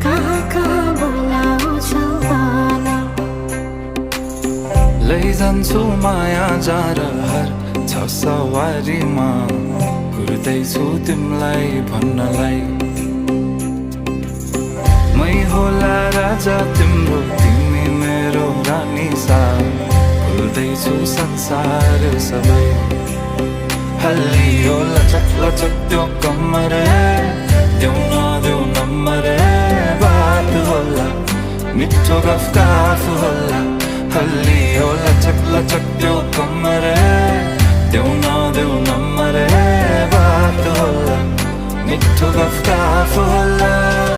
कहाँ कहाँ बोलाउँछ होला लैजान्छु माया जारहर छ सवारीमा कुर्दैछु तिमलाई भन्नलाई मै होला राजा तिम्रो तिमी मेरो रानी सा भुल्दैछु संसार सबै हल्लियो लचक लचक त्यो कम्मर देऊ नदेऊ नम्बर बात होला मिठो गफ होला हल्लियो लचक लचक त्यो कम्मर देऊ नदेऊ नम्बर बात होला मिठो गफ होला